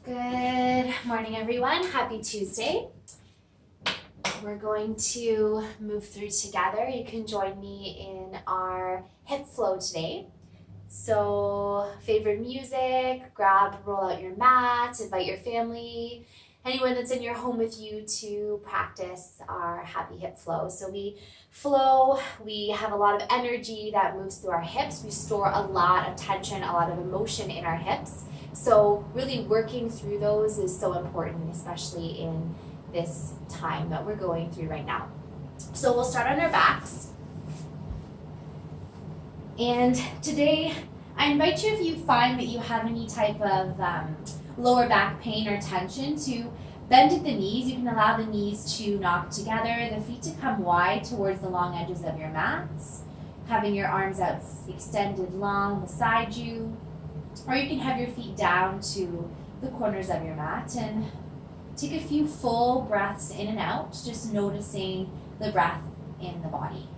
Good morning, everyone. Happy Tuesday. We're going to move through together. You can join me in our hip flow today. So, favorite music, roll out your mat, invite your family, anyone that's in your home with you to practice our happy hip flow. So we flow, we have a lot of energy that moves through our hips. We store a lot of tension, a lot of emotion in our hips. So really working through those is so important, especially in this time that we're going through right now. So we'll start on our backs. And today, I invite you, if you find that you have any type of lower back pain or tension, to bend at the knees. You can allow the knees to knock together, the feet to come wide towards the long edges of your mats, having your arms out extended long beside you. Or you can have your feet down to the corners of your mat and take a few full breaths in and out, just noticing the breath in the body.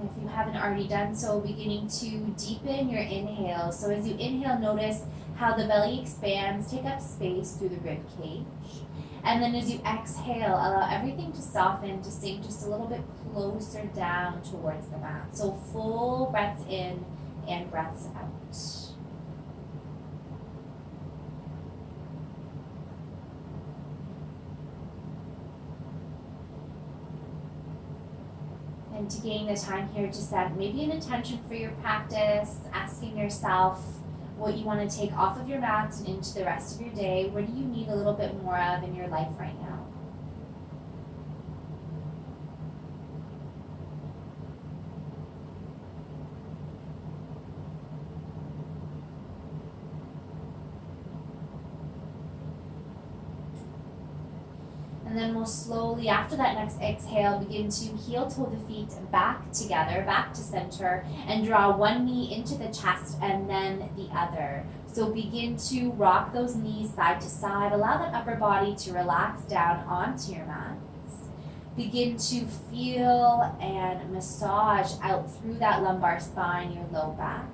If you haven't already done so, beginning to deepen your inhale. So as you inhale, notice how the belly expands, take up space through the rib cage. And then as you exhale, allow everything to soften, to sink just a little bit closer down towards the mat. So full breaths in and breaths out. And to gain the time here to set maybe an intention for your practice, asking yourself what you want to take off of your mat and into the rest of your day. What do you need a little bit more of in your life right now? And then we'll slowly, after that next exhale, begin to heel toe the feet back together, back to center, and draw one knee into the chest and then the other. So begin to rock those knees side to side. Allow that upper body to relax down onto your mats. Begin to feel and massage out through that lumbar spine, your low back.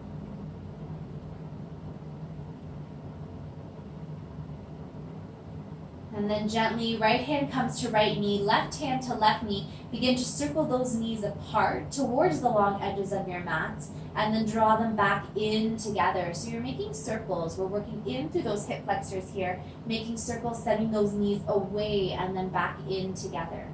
And then gently, right hand comes to right knee, left hand to left knee. Begin to circle those knees apart towards the long edges of your mat, and then draw them back in together. So you're making circles. We're working in through those hip flexors here, making circles, sending those knees away and then back in together.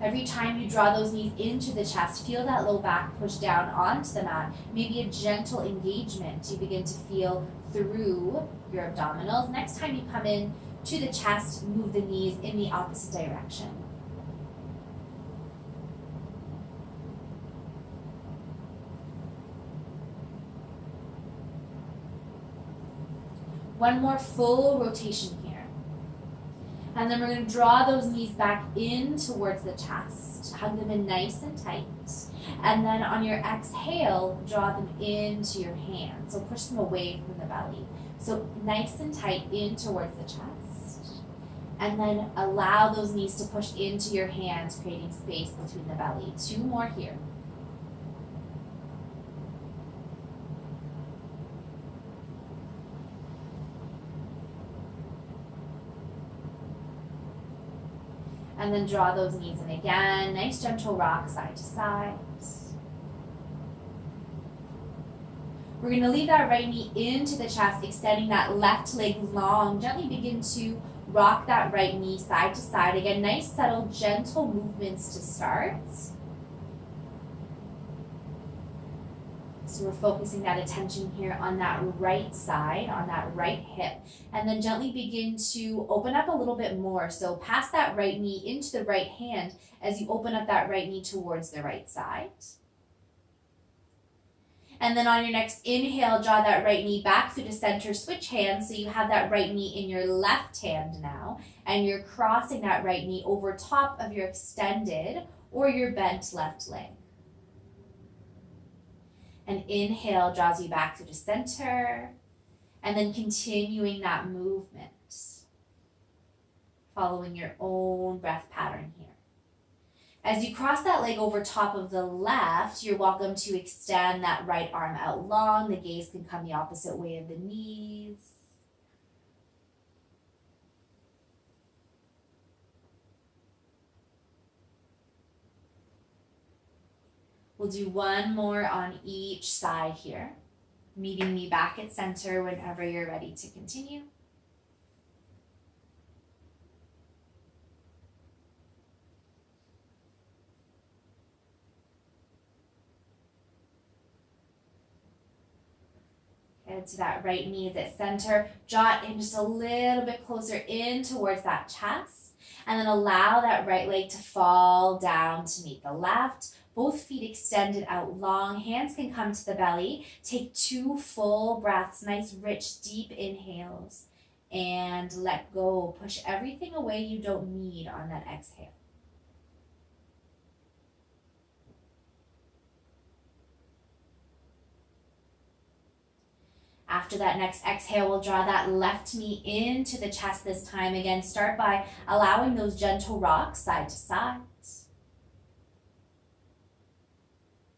Every time you draw those knees into the chest, feel that low back push down onto the mat. Maybe a gentle engagement. You begin to feel through your abdominals. Next time you come in to the chest, move the knees in the opposite direction. One more full rotation here. And then we're going to draw those knees back in towards the chest. Hug them in nice and tight. And then on your exhale, draw them into your hands. So push them away from the belly. So nice and tight in towards the chest. And then allow those knees to push into your hands, creating space between the belly. Two more here. And then draw those knees in again. Nice gentle rock side to side. We're going to leave that right knee into the chest, extending that left leg long. Gently begin to rock that right knee side to side. Again, nice, subtle, gentle movements to start. So we're focusing that attention here on that right side, on that right hip. And then gently begin to open up a little bit more. So pass that right knee into the right hand as you open up that right knee towards the right side. And then on your next inhale, draw that right knee back through the center, switch hands. So you have that right knee in your left hand now, and you're crossing that right knee over top of your extended or your bent left leg. And inhale draws you back through the center, and then continuing that movement, following your own breath pattern here. As you cross that leg over top of the left, you're welcome to extend that right arm out long. The gaze can come the opposite way of the knees. We'll do one more on each side here, meeting me back at center whenever you're ready to continue. And to that right knee is at center. Draw it in just a little bit closer in towards that chest. And then allow that right leg to fall down to meet the left. Both feet extended out long. Hands can come to the belly. Take 2 full breaths, nice, rich, deep inhales. And let go. Push everything away you don't need on that exhale. After that next exhale, we'll draw that left knee into the chest this time. Again, start by allowing those gentle rocks side to side.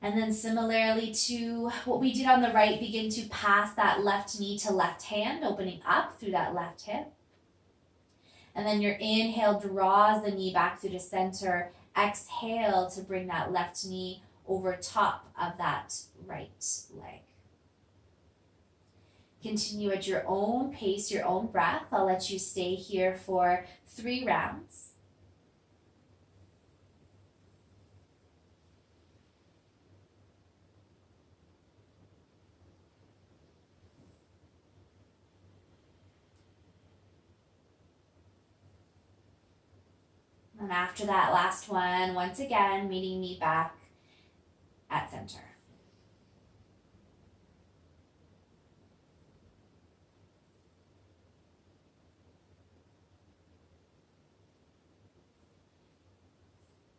And then similarly to what we did on the right, begin to pass that left knee to left hand, opening up through that left hip. And then your inhale draws the knee back through the center. Exhale to bring that left knee over top of that right leg. Continue at your own pace, your own breath. I'll let you stay here for 3 rounds. And after that last one, once again, meeting me back at center.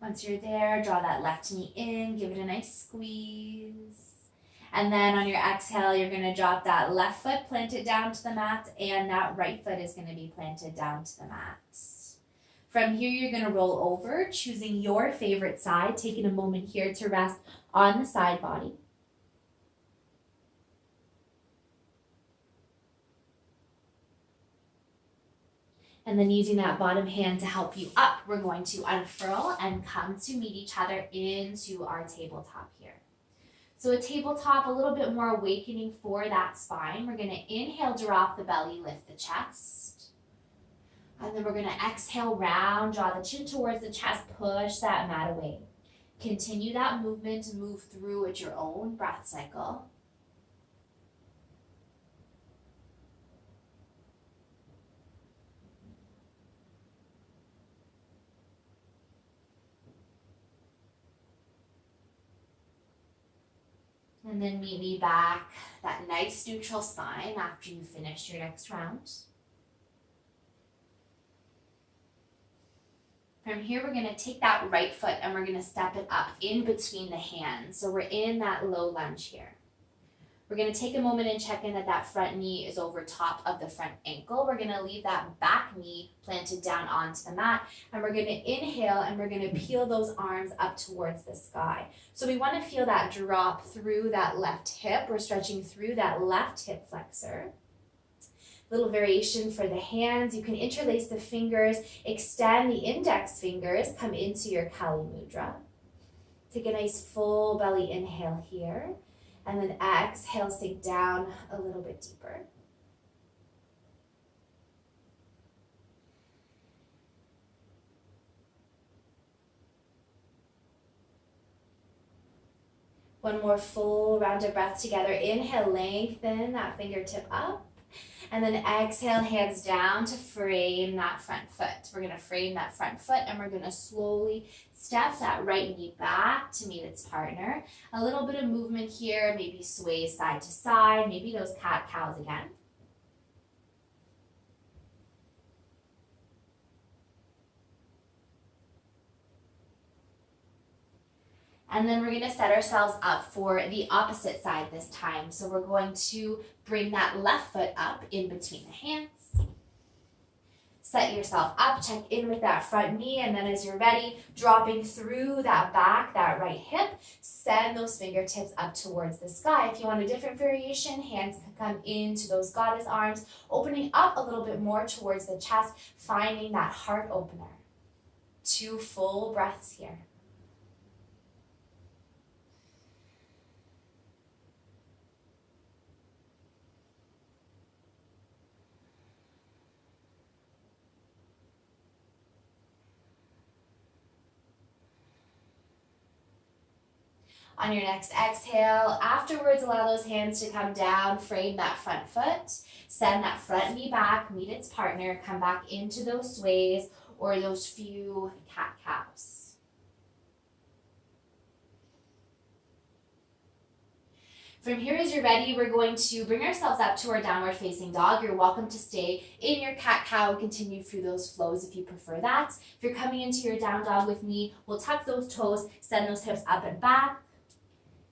Once you're there, draw that left knee in, give it a nice squeeze. And then on your exhale, you're going to drop that left foot, plant it down to the mat, and that right foot is going to be planted down to the mat. From here, you're going to roll over, choosing your favorite side, taking a moment here to rest on the side body. And then using that bottom hand to help you up, we're going to unfurl and come to meet each other into our tabletop here. So a tabletop, a little bit more awakening for that spine. We're going to inhale, drop the belly, lift the chest. And then we're going to exhale, round, draw the chin towards the chest, push that mat away. Continue that movement to move through at your own breath cycle. And then meet me back, that nice neutral spine after you finish your next round. From here, we're going to take that right foot and we're going to step it up in between the hands. So we're in that low lunge here. We're going to take a moment and check in that that front knee is over top of the front ankle. We're going to leave that back knee planted down onto the mat. And we're going to inhale and we're going to peel those arms up towards the sky. So we want to feel that drop through that left hip. We're stretching through that left hip flexor. Little variation for the hands. You can interlace the fingers, extend the index fingers, come into your Kali Mudra. Take a nice full belly inhale here. And then exhale, sink down a little bit deeper. One more full round of breath together. Inhale, lengthen that fingertip up. And then exhale, hands down to frame that front foot. We're gonna frame that front foot and we're gonna slowly step that right knee back to meet its partner. A little bit of movement here, maybe sway side to side, maybe those cat-cows again. And then we're going to set ourselves up for the opposite side this time. So we're going to bring that left foot up in between the hands. Set yourself up, check in with that front knee, and then as you're ready, dropping through that back, that right hip, send those fingertips up towards the sky. If you want a different variation, hands can come into those goddess arms, opening up a little bit more towards the chest, finding that heart opener. 2 full breaths here. On your next exhale, afterwards, allow those hands to come down, frame that front foot, send that front knee back, meet its partner, come back into those sways or those few cat-cows. From here, as you're ready, we're going to bring ourselves up to our downward facing dog. You're welcome to stay in your cat-cow and continue through those flows if you prefer that. If you're coming into your down dog with me, we'll tuck those toes, send those hips up and back.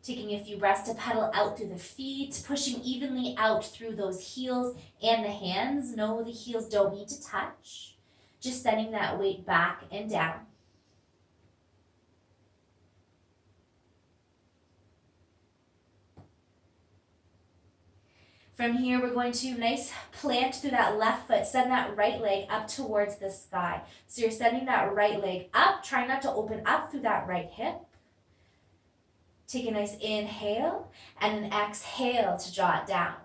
Taking a few breaths to pedal out through the feet, pushing evenly out through those heels and the hands. No, the heels don't need to touch. Just sending that weight back and down. From here, we're going to nice plant through that left foot. Send that right leg up towards the sky. So you're sending that right leg up. Try not to open up through that right hip. Take a nice inhale and an exhale to draw it down.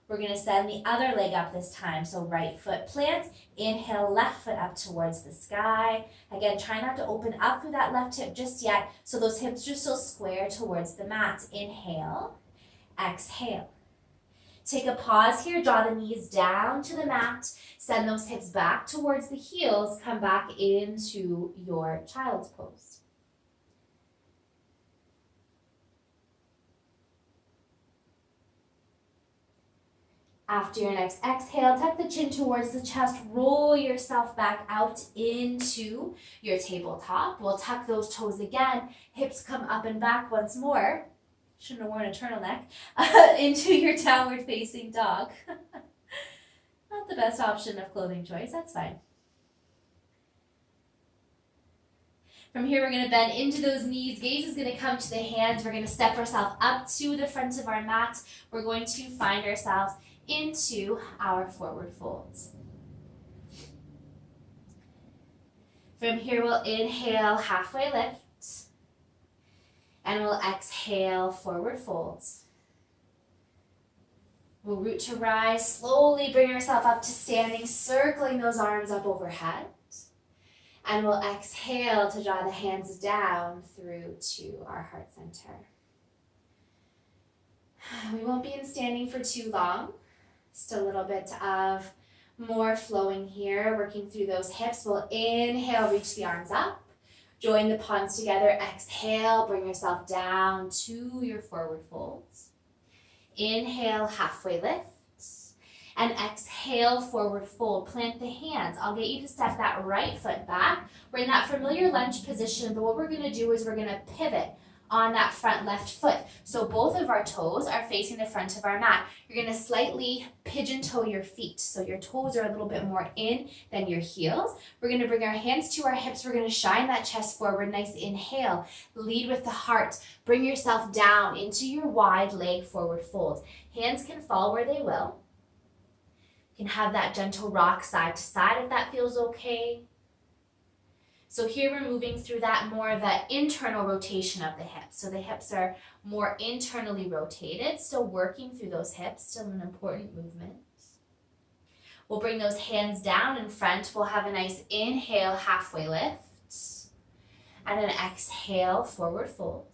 We're going to send the other leg up this time. So right foot plants, inhale, left foot up towards the sky. Again, try not to open up through that left hip just yet. So those hips are still square towards the mat. Inhale, exhale. Take a pause here, draw the knees down to the mat. Send those hips back towards the heels. Come back into your child's pose. After your next exhale, tuck the chin towards the chest, roll yourself back out into your tabletop. We'll tuck those toes again, hips come up and back once more. Shouldn't have worn a turtleneck. Into your downward facing dog. Not the best option of clothing choice, that's fine. From here, we're going to bend into those knees. Gaze is going to come to the hands. We're going to step ourselves up to the front of our mat. We're going to find ourselves into our forward folds. From here, we'll inhale, halfway lift. And we'll exhale, forward folds. We'll root to rise, slowly bring ourselves up to standing, circling those arms up overhead. And we'll exhale to draw the hands down through to our heart center. We won't be in standing for too long. Just a little bit of more flowing here, working through those hips. We'll inhale, reach the arms up. Join the palms together. Exhale, bring yourself down to your forward folds. Inhale, halfway lift. And exhale, forward fold. Plant the hands. I'll get you to step that right foot back. We're in that familiar lunge position, but what we're going to do is we're going to pivot on that front left foot. So both of our toes are facing the front of our mat. You're going to slightly pigeon toe your feet. So your toes are a little bit more in than your heels. We're going to bring our hands to our hips. We're going to shine that chest forward. Nice inhale. Lead with the heart. Bring yourself down into your wide leg forward fold. Hands can fall where they will. You can have that gentle rock side to side if that feels okay. So here we're moving through that more of that internal rotation of the hips. So the hips are more internally rotated, still working through those hips, still an important movement. We'll bring those hands down in front. We'll have a nice inhale, halfway lift, and an exhale, forward fold.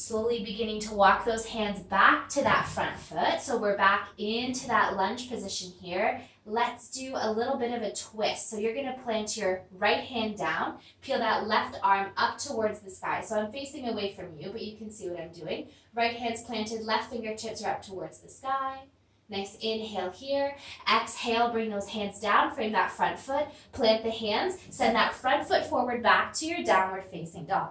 Slowly beginning to walk those hands back to that front foot. So we're back into that lunge position here. Let's do a little bit of a twist. So you're gonna plant your right hand down, peel that left arm up towards the sky. So I'm facing away from you, but you can see what I'm doing. Right hand's planted, left fingertips are up towards the sky. Nice inhale here. Exhale, bring those hands down, frame that front foot, plant the hands, send that front foot forward back to your downward facing dog.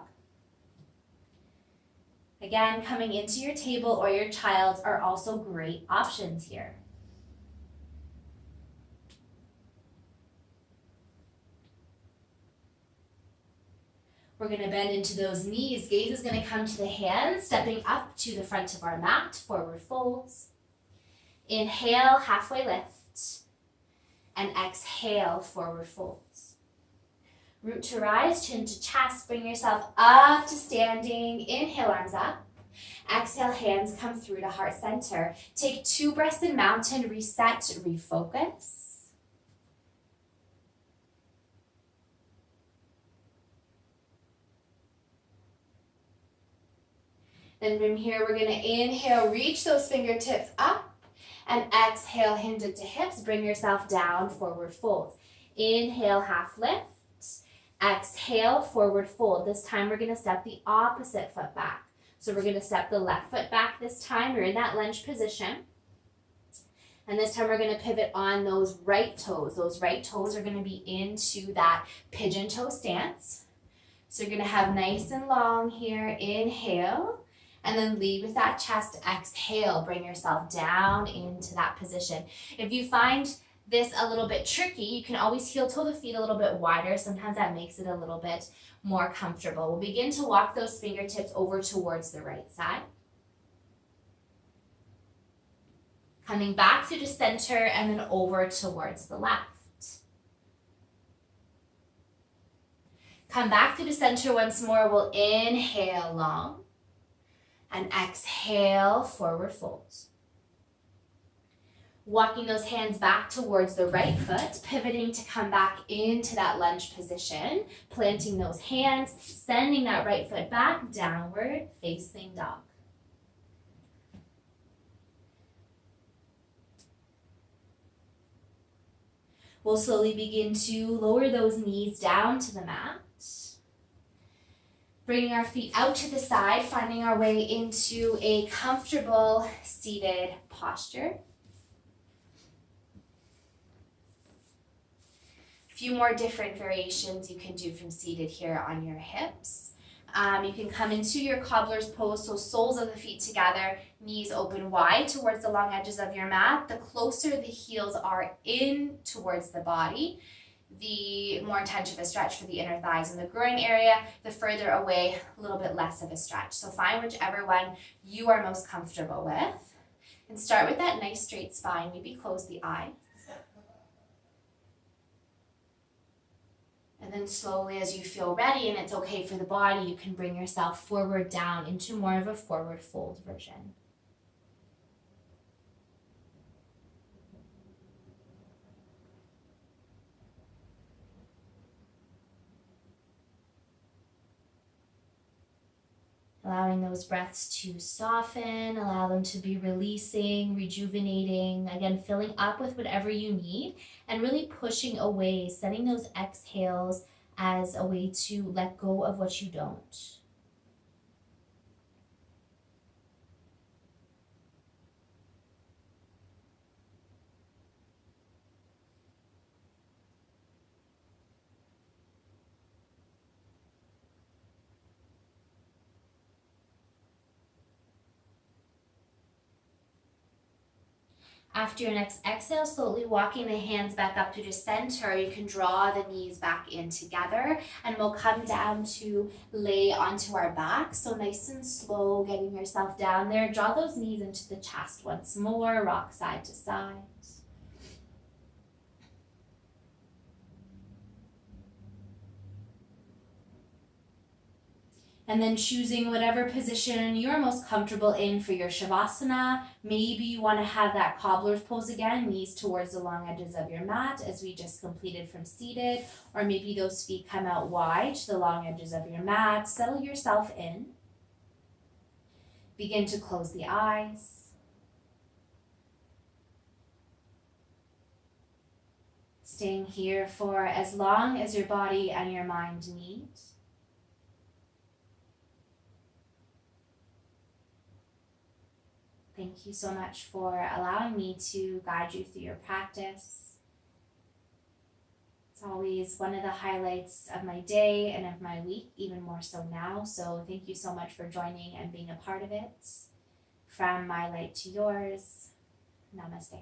Again, coming into your table or your child's are also great options here. We're going to bend into those knees. Gaze is going to come to the hands, stepping up to the front of our mat, forward folds. Inhale, halfway lift, and exhale, forward folds. Root to rise, chin to chest, bring yourself up to standing. Inhale, arms up. Exhale, hands come through to heart center. Take 2 breaths in mountain, reset, refocus. Then from here, we're gonna inhale, reach those fingertips up, and exhale, hinge it to hips, bring yourself down, forward fold. Inhale, half lift. Exhale, forward fold. This time we're gonna step the opposite foot back. So we're gonna step the left foot back this time. You're in that lunge position. And this time we're gonna pivot on those right toes. Those right toes are gonna be into that pigeon toe stance. So you're gonna have nice and long here. Inhale. And then lead with that chest. Exhale, bring yourself down into that position. If you find this a little bit tricky, you can always heel toe the feet a little bit wider. Sometimes that makes it a little bit more comfortable. We'll begin to walk those fingertips over towards the right side. Coming back through the center and then over towards the left. Come back through the center once more. We'll inhale long. And exhale, forward fold. Walking those hands back towards the right foot, pivoting to come back into that lunge position, planting those hands, sending that right foot back, downward facing dog. We'll slowly begin to lower those knees down to the mat. Bringing our feet out to the side, finding our way into a comfortable seated posture. A few more different variations you can do from seated here on your hips. You can come into your cobbler's pose, so soles of the feet together, knees open wide towards the long edges of your mat. The closer the heels are in towards the body, the more intense of a stretch for the inner thighs and the groin area, the further away, a little bit less of a stretch. So find whichever one you are most comfortable with. And start with that nice straight spine. Maybe close the eyes. And then slowly, as you feel ready and it's okay for the body, you can bring yourself forward down into more of a forward fold version. Allowing those breaths to soften, allow them to be releasing, rejuvenating, again, filling up with whatever you need, and really pushing away, sending those exhales as a way to let go of what you don't. After your next exhale, slowly walking the hands back up to the center. You can draw the knees back in together and we'll come down to lay onto our back. So nice and slow, getting yourself down there. Draw those knees into the chest once more, rock side to side. And then choosing whatever position you're most comfortable in for your Shavasana. Maybe you want to have that cobbler's pose again, knees towards the long edges of your mat as we just completed from seated. Or maybe those feet come out wide to the long edges of your mat. Settle yourself in. Begin to close the eyes. Staying here for as long as your body and your mind need. Thank you so much for allowing me to guide you through your practice. It's always one of the highlights of my day and of my week, even more so now. So thank you so much for joining and being a part of it. From my light to yours, namaste.